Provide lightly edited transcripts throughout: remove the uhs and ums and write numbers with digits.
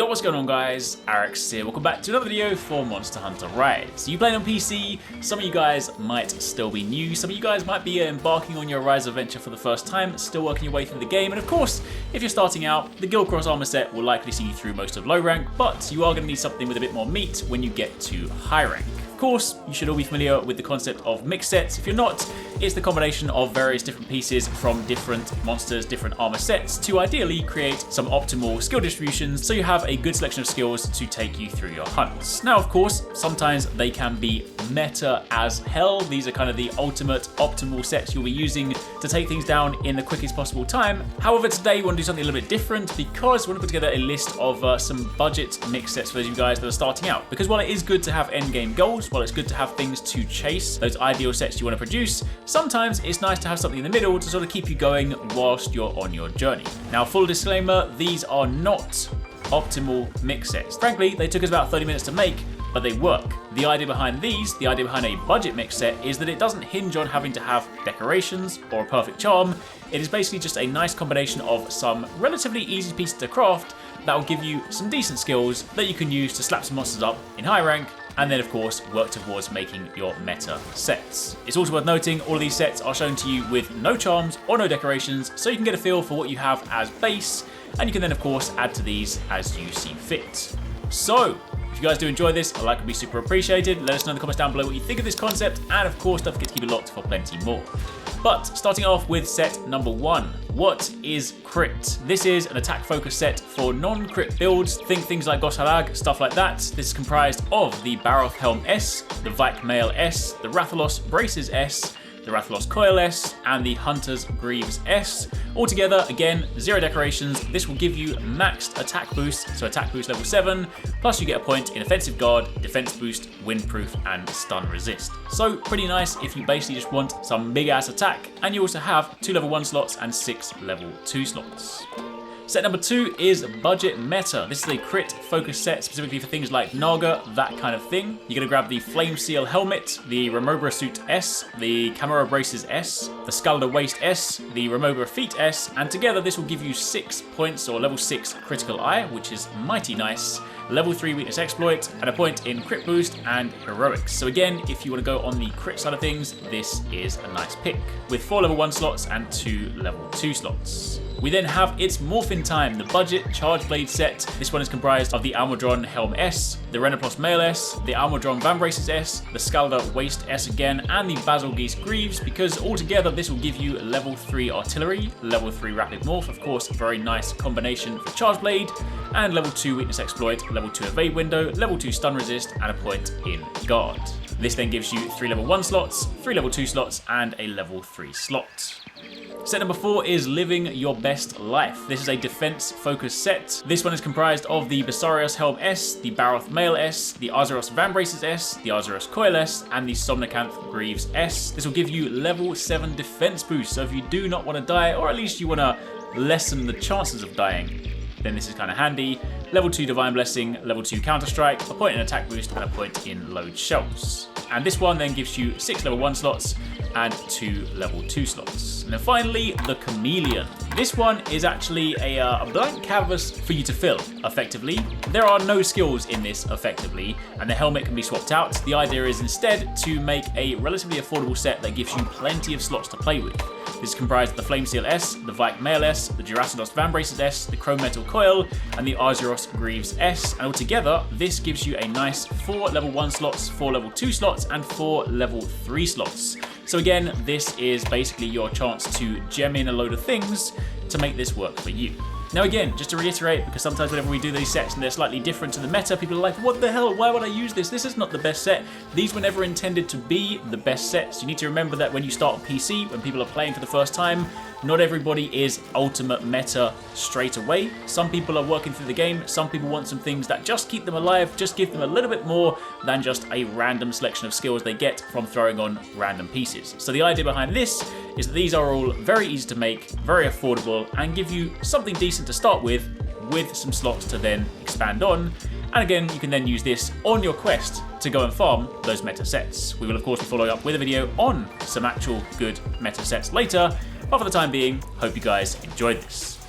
Yo, what's going on guys? HyperX here. Welcome back to another video for Monster Hunter Rise. So you playing on PC, some of you guys might still be new, some of you guys might be embarking on your Rise adventure for the first time, still working your way through the game, and of course, if you're starting out, the Guild Cross armor set will likely see you through most of low rank, but you are going to need something with a bit more meat when you get to high rank. Of course, you should all be familiar with the concept of mix sets. If you're not, it's the combination of various different pieces from different monsters, different armor sets to ideally create some optimal skill distributions so you have a good selection of skills to take you through your hunts. Now, of course, sometimes they can be meta as hell. These are kind of the ultimate optimal sets you'll be using to take things down in the quickest possible time. However, today we want to do something a little bit different because we want to put together a list of some budget mix sets for those of you guys that are starting out. Because while it is good to have endgame goals, while it's good to have things to chase, those ideal sets you want to produce, sometimes it's nice to have something in the middle to sort of keep you going whilst you're on your journey. Now, full disclaimer, these are not optimal mix sets. Frankly, they took us about 30 minutes to make, but they work. The idea behind these, the idea behind a budget mix set, is that it doesn't hinge on having to have decorations or a perfect charm. It is basically just a nice combination of some relatively easy pieces to craft that will give you some decent skills that you can use to slap some monsters up in high rank, and then of course work towards making your meta sets. It's also worth noting all of these sets are shown to you with no charms or no decorations, so you can get a feel for what you have as base, and you can then of course add to these as you see fit. So, if you guys do enjoy this, a like would be super appreciated. Let us know in the comments down below what you think of this concept, and of course don't forget to keep it locked for plenty more. But starting off with set number 1, what is Crypt? This is an attack focus set for non-Crypt builds. Think things like Goshalag, stuff like that. This is comprised of the Baroth Helm S, the Vike Mail S, the Rathalos Braces S, the Rathalos Coil S, and the Hunter's Greaves S. Altogether, again, 0 decorations. This will give you maxed attack boost, so attack boost level 7, plus you get a point in offensive guard, defense boost, windproof, and stun resist. So pretty nice if you basically just want some big ass attack, and you also have 2 level 1 slots and 6 level 2 slots. Set number 2 is budget meta. This is a crit focus set specifically for things like Naga, that kind of thing. You're gonna grab the Flame Seal Helmet, the Remobra Suit S, the Camera Braces S, the Scalda Waist S, the Remobra Feet S, and together this will give you 6 points or level 6 critical eye, which is mighty nice. Level 3 weakness exploit, and a point in crit boost and heroics. So again, if you want to go on the crit side of things, this is a nice pick, with 4 level 1 slots and 2 level 2 slots. We then have its Morphin Time, the budget Charge Blade set. This one is comprised of the Almudron Helm S, the Renoplos Mail S, the Almudron Van Braces S, the Scalda Waist S again, and the Basil Geese Greaves, because altogether this will give you level 3 artillery, level 3 rapid morph, of course, a very nice combination for Charge Blade, and level 2 weakness exploit, level 2 evade window, level 2 stun resist, and a point in guard. This then gives you 3 level 1 slots, 3 level 2 slots, and a level 3 slot. Set number 4 is Living Your Best Life. This is a defense focused set. This one is comprised of the Basarios Helm S, the Baroth Mail S, the Azeros Van Braces S, the Azeros Coil S, and the Somnicanth Greaves S. This will give you level 7 defense boost, so if you do not want to die, or at least you want to lessen the chances of dying, then this is kind of handy. Level 2 Divine Blessing, level 2 Counter Strike, a point in attack boost, and a point in load shells. And this one then gives you 6 level 1 slots and 2 level 2 slots. And then finally, the Chameleon. This one is actually a blank canvas for you to fill, effectively. There are no skills in this, effectively, and the helmet can be swapped out. The idea is instead to make a relatively affordable set that gives you plenty of slots to play with. This is comprised of the Flame Seal S, the Vike Mail S, the Jurassidos Van Braces S, the Chrome Metal Coil, and the Azeros Greaves S. And altogether, this gives you a nice 4 level 1 slots, 4 level 2 slots, and 4 level 3 slots. So again, this is basically your chance to gem in a load of things to make this work for you. Now again, just to reiterate, because sometimes whenever we do these sets and they're slightly different to the meta, people are like, what the hell, why would I use this? This is not the best set. These were never intended to be the best sets. You need to remember that when you start on PC, when people are playing for the first time, not everybody is ultimate meta straight away. Some people are working through the game, some people want some things that just keep them alive, just give them a little bit more than just a random selection of skills they get from throwing on random pieces. So the idea behind this is that these are all very easy to make, very affordable, and give you something decent to start with some slots to then expand on. And again, you can then use this on your quest to go and farm those meta sets. We will of course be following up with a video on some actual good meta sets later, but for the time being, hope you guys enjoyed this.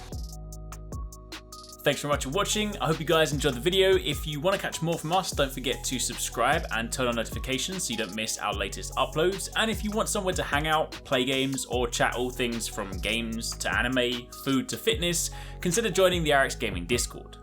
Thanks very much for watching. I hope you guys enjoyed the video. If you want to catch more from us, don't forget to subscribe and turn on notifications so you don't miss our latest uploads. And if you want somewhere to hang out, play games, or chat all things from games to anime, food to fitness, consider joining the HyperX Gaming Discord.